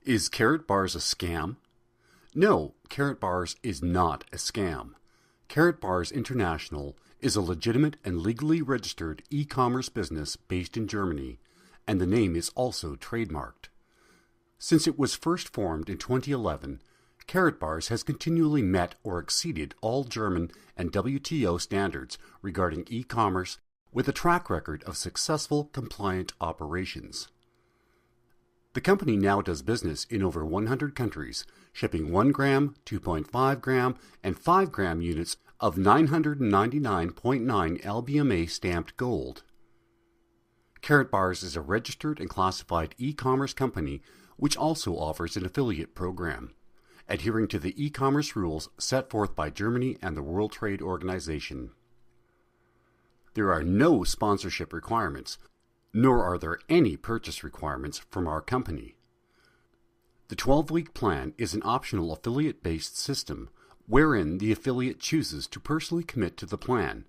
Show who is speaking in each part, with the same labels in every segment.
Speaker 1: Is Karatbars a scam? No, Karatbars is not a scam. Karatbars International is a legitimate and legally registered e-commerce business based in Germany, and the name is also trademarked. Since it was first formed in 2011, Karatbars has continually met or exceeded all German and WTO standards regarding e-commerce with a track record of successful, compliant operations. The company now does business in over 100 countries, shipping 1 gram, 2.5 gram, and 5 gram units of 999.9 LBMA stamped gold. Karatbars is a registered and classified e-commerce company which also offers an affiliate program, adhering to the e-commerce rules set forth by Germany and the World Trade Organization. There are no sponsorship requirements, nor are there any purchase requirements from our company. The 12-week plan is an optional affiliate-based system wherein the affiliate chooses to personally commit to the plan,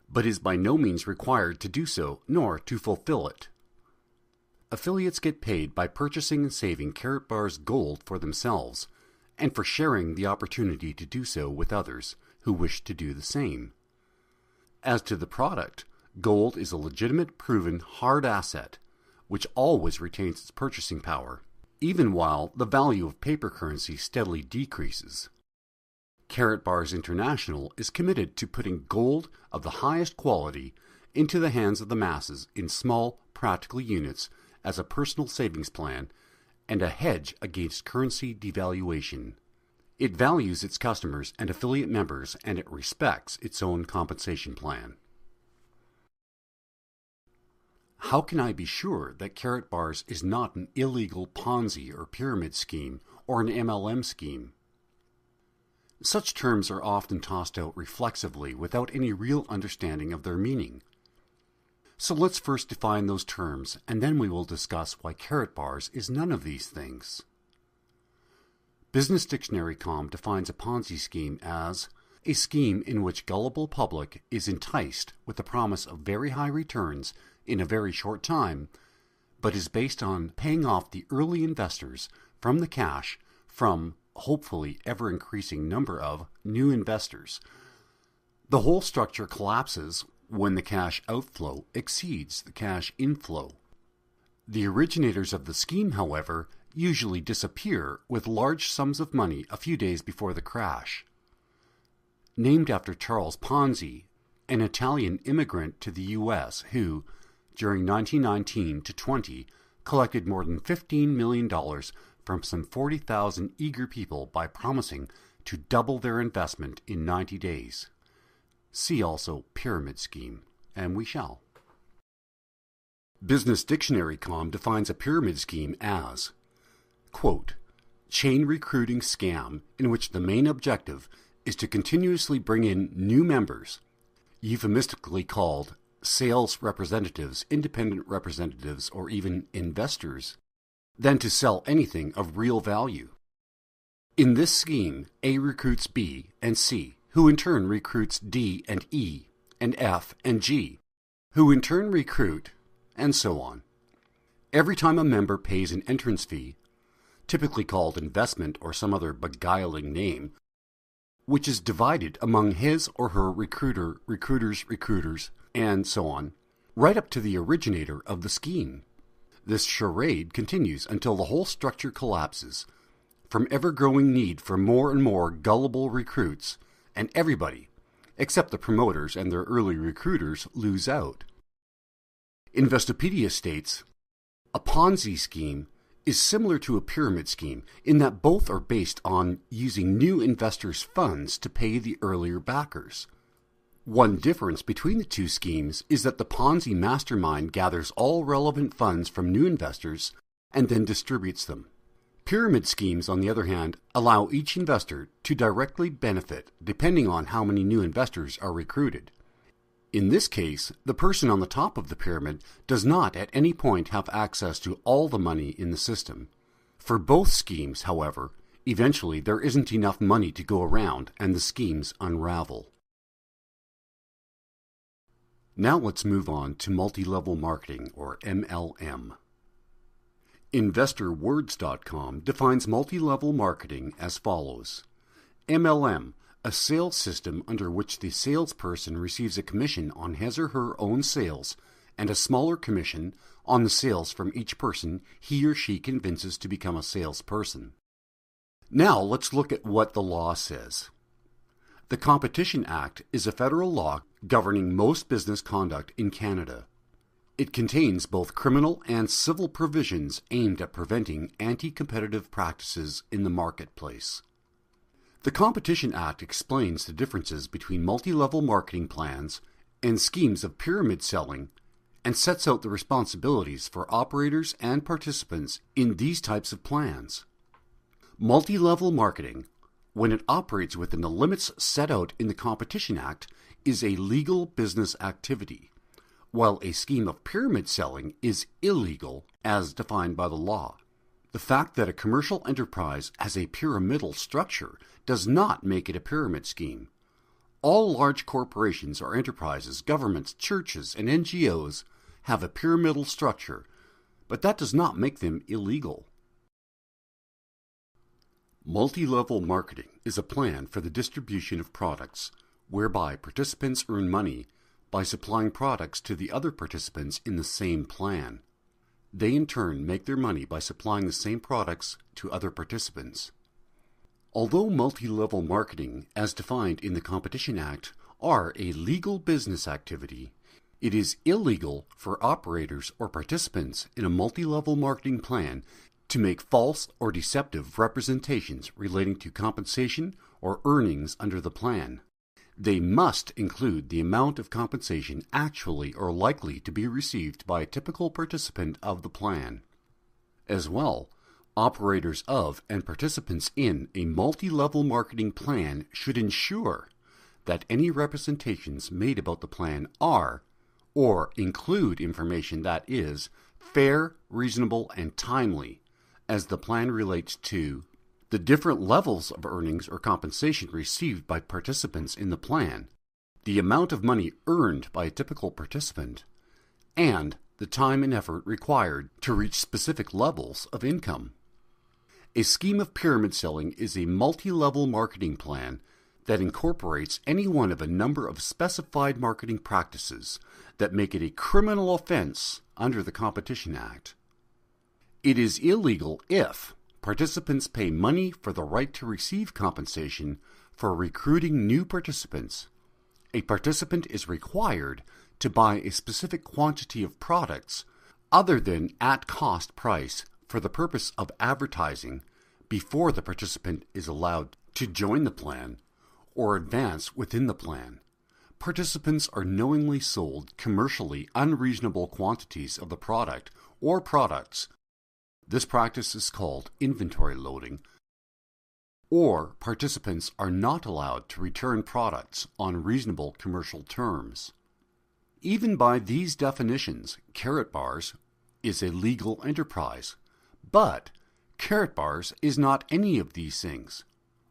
Speaker 1: but is by no means required to do so nor to fulfill it. Affiliates get paid by purchasing and saving Karatbars gold for themselves and for sharing the opportunity to do so with others who wish to do the same. As to the product, gold is a legitimate, proven, hard asset, which always retains its purchasing power, even while the value of paper currency steadily decreases. Karatbars International is committed to putting gold of the highest quality into the hands of the masses in small, practical units as a personal savings plan and a hedge against currency devaluation. It values its customers and affiliate members, and it respects its own compensation plan. How can I be sure that Karatbars is not an illegal Ponzi or pyramid scheme or an MLM scheme? Such terms are often tossed out reflexively without any real understanding of their meaning. So let's first define those terms, and then we will discuss why Karatbars is none of these things. Business Dictionary.com defines a Ponzi scheme as a scheme in which gullible public is enticed with the promise of very high returns in a very short time, but is based on paying off the early investors from the cash from hopefully ever-increasing number of new investors. The whole structure collapses when the cash outflow exceeds the cash inflow. The originators of the scheme, however, usually disappear with large sums of money a few days before the crash. Named after Charles Ponzi, an Italian immigrant to the U.S. who, during 1919 to 20, collected more than $15 million from some 40,000 eager people by promising to double their investment in 90 days. See also pyramid scheme, and we shall. Business Dictionary.com defines a pyramid scheme as, quote, chain recruiting scam in which the main objective is to continuously bring in new members, euphemistically called sales representatives, independent representatives, or even investors, than to sell anything of real value. In this scheme, A recruits B and C, who in turn recruits D and E, and F and G, who in turn recruit, and so on. Every time a member pays an entrance fee, typically called investment or some other beguiling name, which is divided among his or her recruiters, and so on, right up to the originator of the scheme. This charade continues until the whole structure collapses, from ever-growing need for more and more gullible recruits, and everybody, except the promoters and their early recruiters, lose out. Investopedia states, a Ponzi scheme is similar to a pyramid scheme in that both are based on using new investors' funds to pay the earlier backers. One difference between the two schemes is that the Ponzi mastermind gathers all relevant funds from new investors and then distributes them. Pyramid schemes, on the other hand, allow each investor to directly benefit depending on how many new investors are recruited. In this case, the person on the top of the pyramid does not at any point have access to all the money in the system. For both schemes, however, eventually there isn't enough money to go around and the schemes unravel. Now let's move on to multi-level marketing, or MLM. InvestorWords.com defines multi-level marketing as follows. MLM, a sales system under which the salesperson receives a commission on his or her own sales and a smaller commission on the sales from each person he or she convinces to become a salesperson. Now let's look at what the law says. The Competition Act is a federal law governing most business conduct in Canada. It contains both criminal and civil provisions aimed at preventing anti-competitive practices in the marketplace. The Competition Act explains the differences between multi-level marketing plans and schemes of pyramid selling and sets out the responsibilities for operators and participants in these types of plans. Multi-level marketing, when it operates within the limits set out in the Competition Act, is a legal business activity, while a scheme of pyramid selling is illegal as defined by the law. The fact that a commercial enterprise has a pyramidal structure does not make it a pyramid scheme. All large corporations or enterprises, governments, churches, and NGOs have a pyramidal structure, but that does not make them illegal. Multi-level marketing is a plan for the distribution of products, whereby participants earn money by supplying products to the other participants in the same plan. They in turn make their money by supplying the same products to other participants. Although multi-level marketing, as defined in the Competition Act, are a legal business activity, it is illegal for operators or participants in a multi-level marketing plan to make false or deceptive representations relating to compensation or earnings under the plan. They must include the amount of compensation actually or likely to be received by a typical participant of the plan. As well, operators of and participants in a multi-level marketing plan should ensure that any representations made about the plan are, or include information that is, fair, reasonable, and timely, as the plan relates to the different levels of earnings or compensation received by participants in the plan, the amount of money earned by a typical participant, and the time and effort required to reach specific levels of income. A scheme of pyramid selling is a multi-level marketing plan that incorporates any one of a number of specified marketing practices that make it a criminal offense under the Competition Act. It is illegal if participants pay money for the right to receive compensation for recruiting new participants. A participant is required to buy a specific quantity of products other than at cost price for the purpose of advertising before the participant is allowed to join the plan or advance within the plan. Participants are knowingly sold commercially unreasonable quantities of the product or products. This practice is called inventory loading, or participants are not allowed to return products on reasonable commercial terms. Even by these definitions, Karatbars is a legal enterprise, but Karatbars is not any of these things.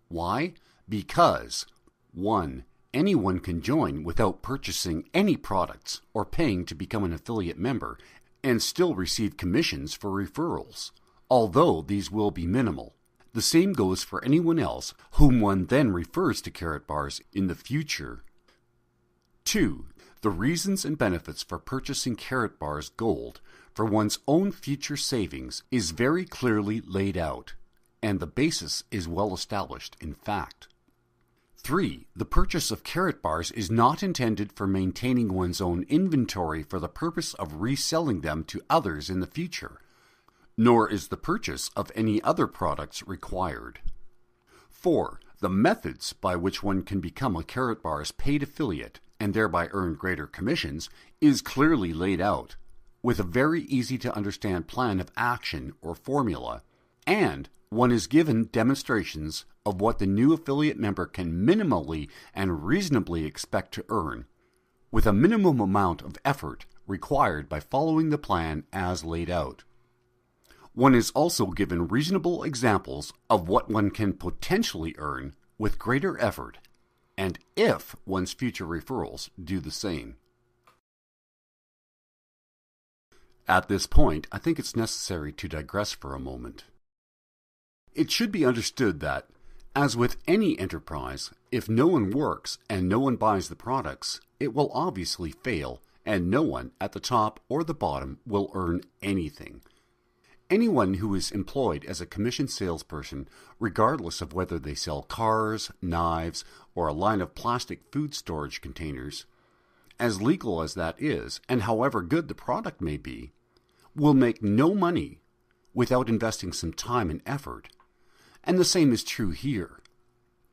Speaker 1: Why? Because 1. Anyone can join without purchasing any products or paying to become an affiliate member and still receive commissions for referrals, although these will be minimal. The same goes for anyone else whom one then refers to Karatbars in the future. 2. The reasons and benefits for purchasing Karatbars Gold for one's own future savings is very clearly laid out, and the basis is well established in fact. 3. The purchase of Karatbars is not intended for maintaining one's own inventory for the purpose of reselling them to others in the future, nor is the purchase of any other products required. 4. The methods by which one can become a Karatbars paid affiliate and thereby earn greater commissions is clearly laid out, with a very easy to understand plan of action or formula, and one is given demonstrations of what the new affiliate member can minimally and reasonably expect to earn, with a minimum amount of effort required by following the plan as laid out. One is also given reasonable examples of what one can potentially earn with greater effort, and if one's future referrals do the same. At this point, I think it's necessary to digress for a moment. It should be understood that, as with any enterprise, if no one works and no one buys the products, it will obviously fail, and no one at the top or the bottom will earn anything. Anyone who is employed as a commission salesperson, regardless of whether they sell cars, knives, or a line of plastic food storage containers, as legal as that is, and however good the product may be, will make no money without investing some time and effort. And the same is true here.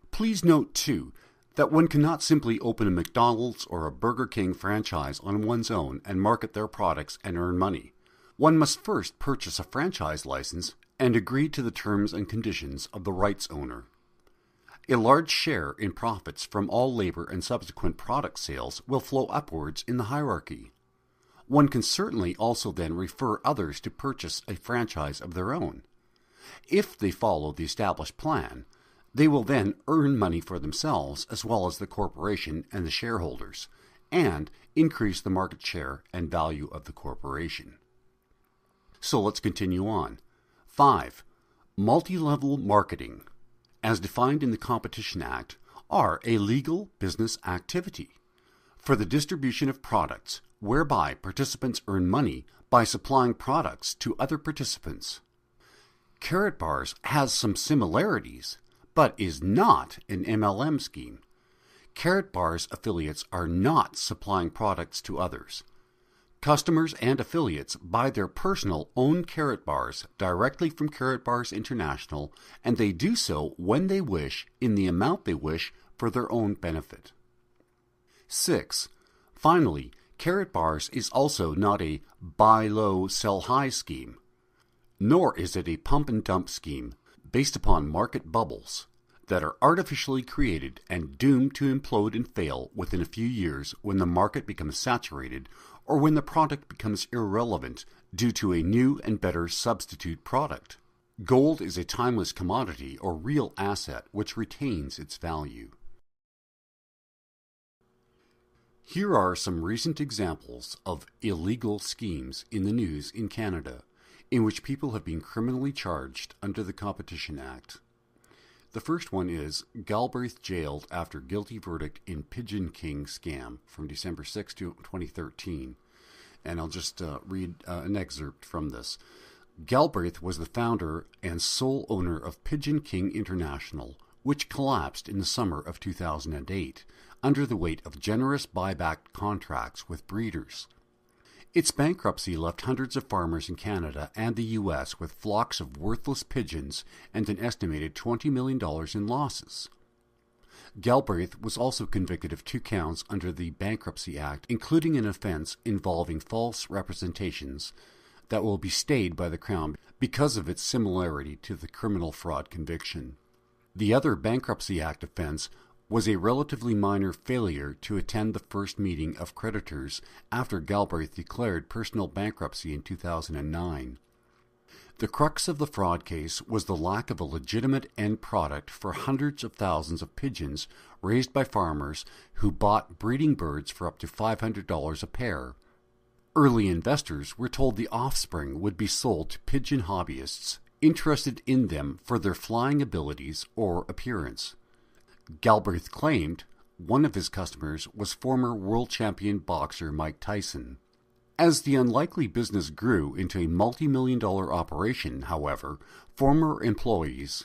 Speaker 1: Please note, too, that one cannot simply open a McDonald's or a Burger King franchise on one's own and market their products and earn money. One must first purchase a franchise license and agree to the terms and conditions of the rights owner. A large share in profits from all labor and subsequent product sales will flow upwards in the hierarchy. One can certainly also then refer others to purchase a franchise of their own. If they follow the established plan, they will then earn money for themselves as well as the corporation and the shareholders, and increase the market share and value of the corporation. So let's continue on. 5. Multi-level marketing, as defined in the Competition Act, are a legal business activity for the distribution of products whereby participants earn money by supplying products to other participants. Karatbars has some similarities, but is not an MLM scheme. Karatbars affiliates are not supplying products to others. Customers and affiliates buy their personal own Karatbars directly from Karatbars International, and they do so when they wish, in the amount they wish, for their own benefit. 6. Finally, Karatbars is also not a buy low, sell high scheme, nor is it a pump and dump scheme based upon market bubbles that are artificially created and doomed to implode and fail within a few years when the market becomes saturated or when the product becomes irrelevant due to a new and better substitute product. Gold is a timeless commodity or real asset which retains its value. Here are some recent examples of illegal schemes in the news in Canada, in which people have been criminally charged under the Competition Act. The first one is Galbraith jailed after guilty verdict in Pigeon King scam from December 6, 2013. And I'll just read an excerpt from this. Galbraith was the founder and sole owner of Pigeon King International, which collapsed in the summer of 2008 under the weight of generous buyback contracts with breeders. Its bankruptcy left hundreds of farmers in Canada and the U.S. with flocks of worthless pigeons and an estimated $20 million in losses. Galbraith was also convicted of 2 counts under the Bankruptcy Act, including an offense involving false representations that will be stayed by the Crown because of its similarity to the criminal fraud conviction. The other Bankruptcy Act offense was a relatively minor failure to attend the first meeting of creditors after Galbraith declared personal bankruptcy in 2009. The crux of the fraud case was the lack of a legitimate end product for hundreds of thousands of pigeons raised by farmers who bought breeding birds for up to $500 a pair. Early investors were told the offspring would be sold to pigeon hobbyists interested in them for their flying abilities or appearance. Galbraith claimed one of his customers was former world champion boxer Mike Tyson. As the unlikely business grew into a multi-million-dollar operation, however, former employees,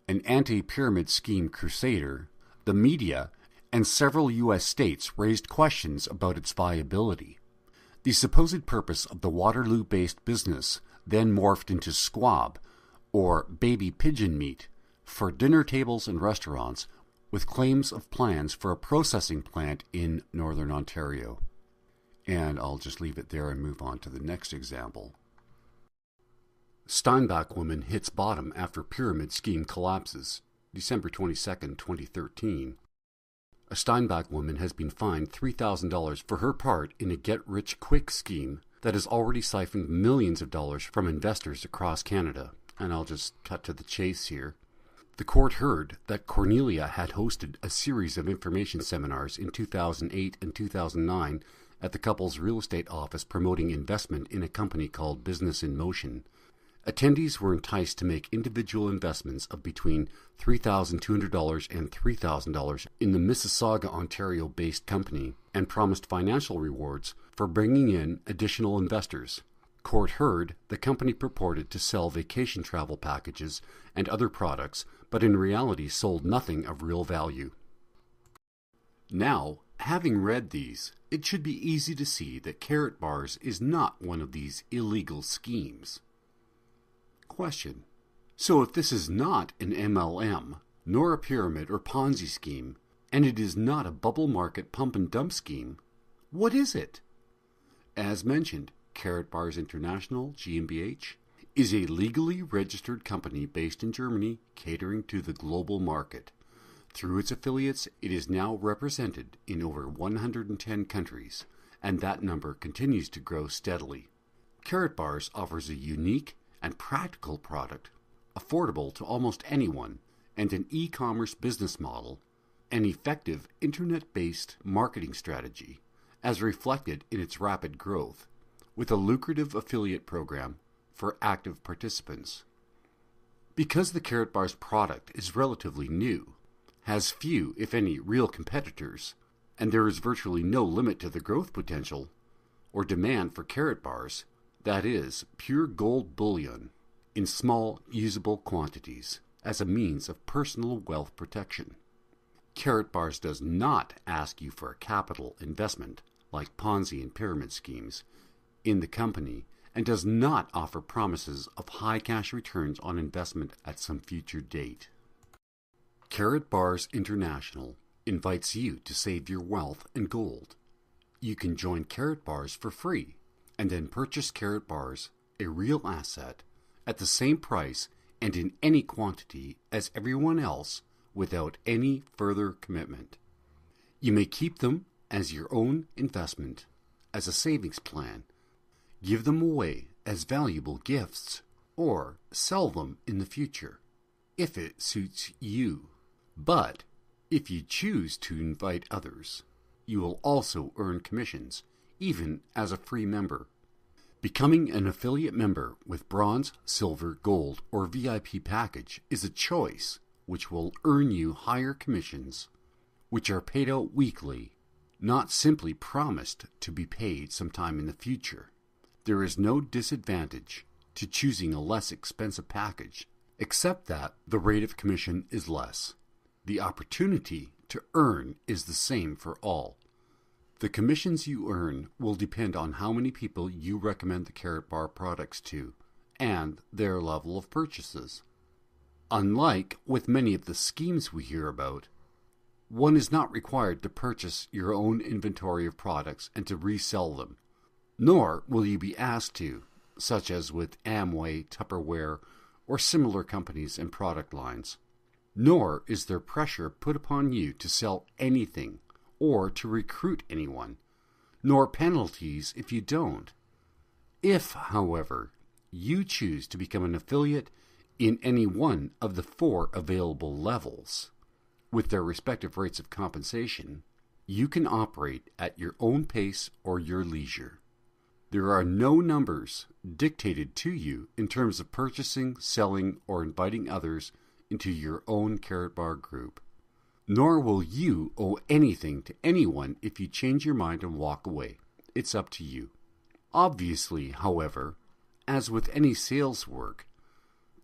Speaker 1: an anti-pyramid scheme crusader, the media, and several U.S. states raised questions about its viability. The supposed purpose of the Waterloo-based business then morphed into squab, or baby pigeon meat, for dinner tables and restaurants, with claims of plans for a processing plant in Northern Ontario. And I'll just leave it there and move on to the next example. Steinbach woman hits bottom after pyramid scheme collapses. December 22, 2013. A Steinbach woman has been fined $3,000 for her part in a get-rich-quick scheme that has already siphoned millions of dollars from investors across Canada. And I'll just cut to the chase here. The court heard that Cornelia had hosted a series of information seminars in 2008 and 2009 at the couple's real estate office promoting investment in a company called Business in Motion. Attendees were enticed to make individual investments of between $3,200 and $3,000 in the Mississauga, Ontario-based company and promised financial rewards for bringing in additional investors. Court heard the company purported to sell vacation travel packages and other products, but in reality sold nothing of real value. Now, having read these, it should be easy to see that Karatbars is not one of these illegal schemes. Question: so if this is not an MLM, nor a pyramid or Ponzi scheme, and it is not a bubble market pump and dump scheme, what is it? As mentioned, Karatbars International GmbH is a legally registered company based in Germany catering to the global market. Through its affiliates, it is now represented in over 110 countries, and that number continues to grow steadily. Karatbars offers a unique and practical product, affordable to almost anyone, and an e-commerce business model, an effective internet-based marketing strategy, as reflected in its rapid growth, with a lucrative affiliate program for active participants. Because the Karatbars product is relatively new, has few, if any, real competitors, and there is virtually no limit to the growth potential or demand for Karatbars, that is, pure gold bullion, in small, usable quantities, as a means of personal wealth protection. Karatbars does not ask you for a capital investment, like Ponzi and pyramid schemes, in the company, and does not offer promises of high cash returns on investment at some future date. Karatbars International invites you to save your wealth in gold. You can join Karatbars for free, and then purchase Karatbars, a real asset, at the same price and in any quantity as everyone else without any further commitment. You may keep them as your own investment, as a savings plan, give them away as valuable gifts, or sell them in the future, if it suits you. But if you choose to invite others, you will also earn commissions, even as a free member. Becoming an affiliate member with bronze, silver, gold, or VIP package is a choice which will earn you higher commissions, which are paid out weekly, not simply promised to be paid sometime in the future. There is no disadvantage to choosing a less expensive package, except that the rate of commission is less. The opportunity to earn is the same for all. The commissions you earn will depend on how many people you recommend the Karatbar products to, and their level of purchases. Unlike with many of the schemes we hear about, one is not required to purchase your own inventory of products and to resell them, nor will you be asked to, such as with Amway, Tupperware, or similar companies and product lines. Nor is there pressure put upon you to sell anything or to recruit anyone, nor penalties if you don't. If, however, you choose to become an affiliate in any one of the 4 available levels, with their respective rates of compensation, you can operate at your own pace or your leisure. There are no numbers dictated to you in terms of purchasing, selling, or inviting others into your own Karatbar group. Nor will you owe anything to anyone if you change your mind and walk away. It's up to you. Obviously, however, as with any sales work,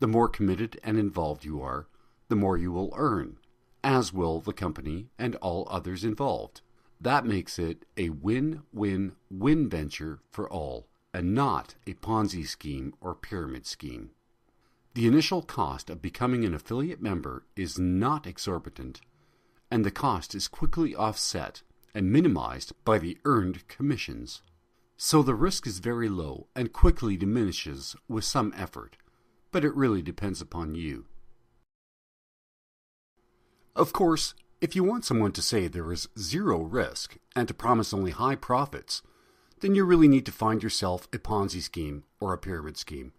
Speaker 1: the more committed and involved you are, the more you will earn, as will the company and all others involved. That makes it a win-win-win venture for all, and not a Ponzi scheme or pyramid scheme. The initial cost of becoming an affiliate member is not exorbitant, and the cost is quickly offset and minimized by the earned commissions. So the risk is very low and quickly diminishes with some effort, but it really depends upon you. Of course, if you want someone to say there is zero risk and to promise only high profits, then you really need to find yourself a Ponzi scheme or a pyramid scheme.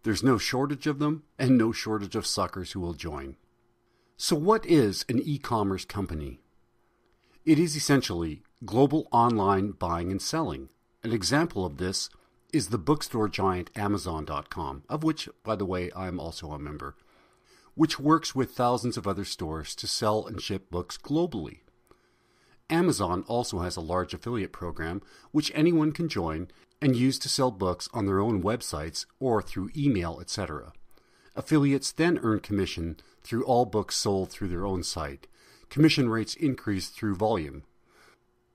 Speaker 1: There's no shortage of them and no shortage of suckers who will join. So what is an e-commerce company? It is essentially global online buying and selling. An example of this is the bookstore giant Amazon.com, of which, by the way, I am also a member, which works with thousands of other stores to sell and ship books globally. Amazon also has a large affiliate program which anyone can join and use to sell books on their own websites or through email, etc. Affiliates then earn commission through all books sold through their own site. Commission rates increase through volume.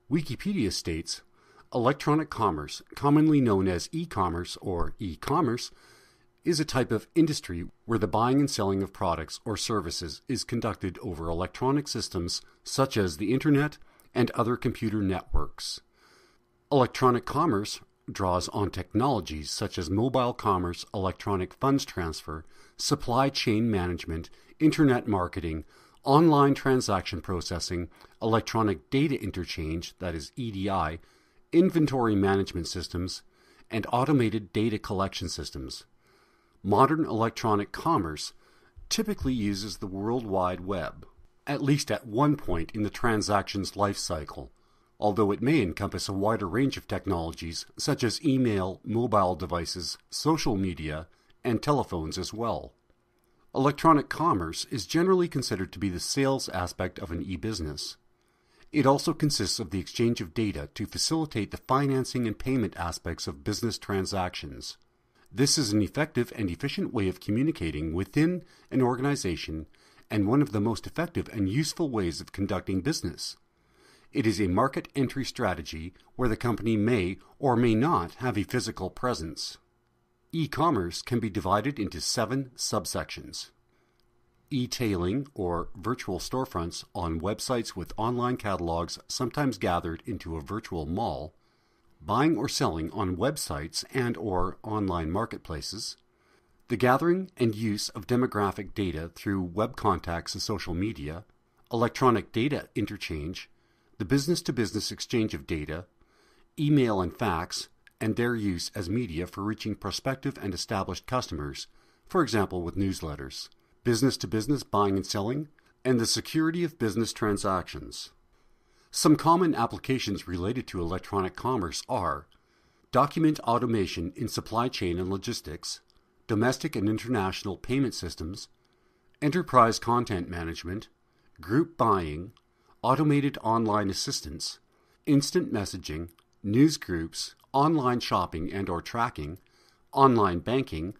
Speaker 1: Wikipedia states, electronic commerce, commonly known as e-commerce or e-commerce, is a type of industry where the buying and selling of products or services is conducted over electronic systems such as the Internet and other computer networks. Electronic commerce draws on technologies such as mobile commerce, electronic funds transfer, supply chain management, Internet marketing, online transaction processing, electronic data interchange, that is EDI, inventory management systems, and automated data collection systems. Modern electronic commerce typically uses the World Wide Web, at least at one point in the transaction's life cycle, although it may encompass a wider range of technologies such as email, mobile devices, social media, and telephones as well. Electronic commerce is generally considered to be the sales aspect of an e-business. It also consists of the exchange of data to facilitate the financing and payment aspects of business transactions. This is an effective and efficient way of communicating within an organization and one of the most effective and useful ways of conducting business. It is a market entry strategy where the company may or may not have a physical presence. E-commerce can be divided into 7 subsections. E-tailing, or virtual storefronts on websites with online catalogs sometimes gathered into a virtual mall, buying or selling on websites and or online marketplaces, the gathering and use of demographic data through web contacts and social media, electronic data interchange, the business-to-business exchange of data, email and fax, and their use as media for reaching prospective and established customers, for example with newsletters, business-to-business buying and selling, and the security of business transactions. Some common applications related to electronic commerce are document automation in supply chain and logistics, domestic and international payment systems, enterprise content management, group buying, automated online assistance, instant messaging, news groups, online shopping and or tracking, online banking,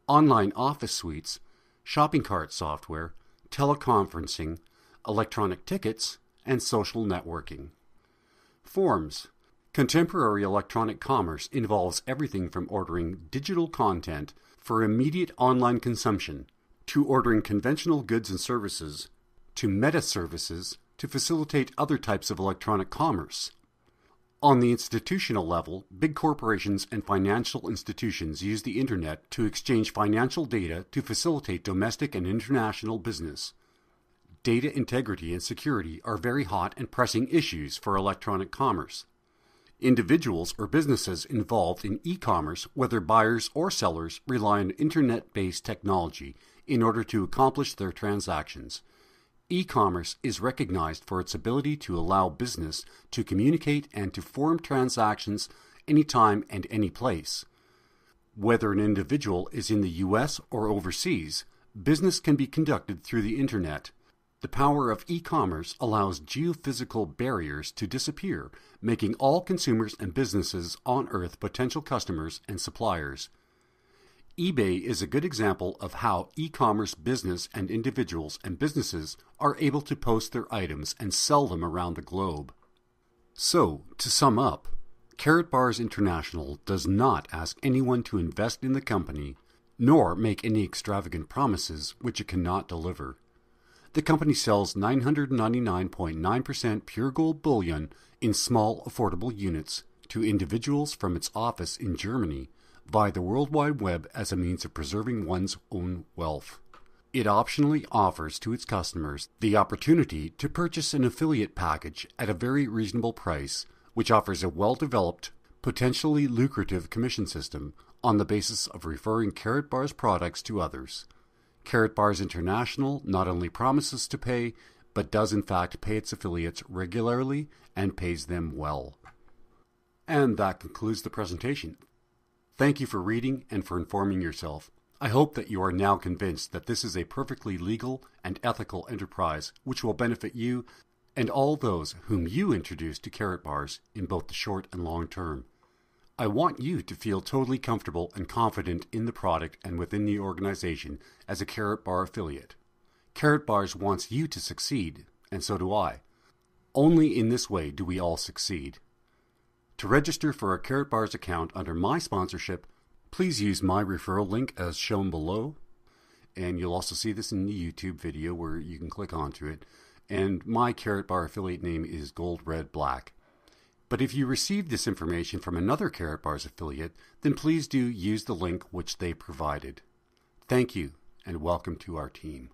Speaker 1: online office suites, shopping cart software, teleconferencing, electronic tickets, and social networking. Forms. Contemporary electronic commerce involves everything from ordering digital content for immediate online consumption, to ordering conventional goods and services, to meta services to facilitate other types of electronic commerce. On the institutional level, big corporations and financial institutions use the Internet to exchange financial data to facilitate domestic and international business. Data integrity and security are very hot and pressing issues for electronic commerce. Individuals or businesses involved in e-commerce, whether buyers or sellers, rely on Internet-based technology in order to accomplish their transactions. E-commerce is recognized for its ability to allow business to communicate and to form transactions anytime and any place. Whether an individual is in the U.S. or overseas, business can be conducted through the Internet. The power of e-commerce allows geophysical barriers to disappear, making all consumers and businesses on Earth potential customers and suppliers. eBay is a good example of how e-commerce business and individuals and businesses are able to post their items and sell them around the globe. So, to sum up, Karatbars International does not ask anyone to invest in the company, nor make any extravagant promises which it cannot deliver. The company sells 999.9% pure gold bullion in small, affordable units to individuals from its office in Germany via the World Wide Web as a means of preserving one's own wealth. It optionally offers to its customers the opportunity to purchase an affiliate package at a very reasonable price, which offers a well-developed, potentially lucrative commission system on the basis of referring Karatbars products to others. Karatbars International not only promises to pay, but does in fact pay its affiliates regularly and pays them well. And that concludes the presentation. Thank you for reading and for informing yourself. I hope that you are now convinced that this is a perfectly legal and ethical enterprise which will benefit you and all those whom you introduce to Karatbars in both the short and long term. I want you to feel totally comfortable and confident in the product and within the organization as a Karatbar affiliate. Karatbars wants you to succeed, and so do I. Only in this way do we all succeed. To register for a Karatbars account under my sponsorship, please use my referral link as shown below, and you'll also see this in the YouTube video where you can click onto it, and my Karatbar affiliate name is Gold Red Black. But if you received this information from another Karatbars affiliate, then please do use the link which they provided. Thank you, and welcome to our team.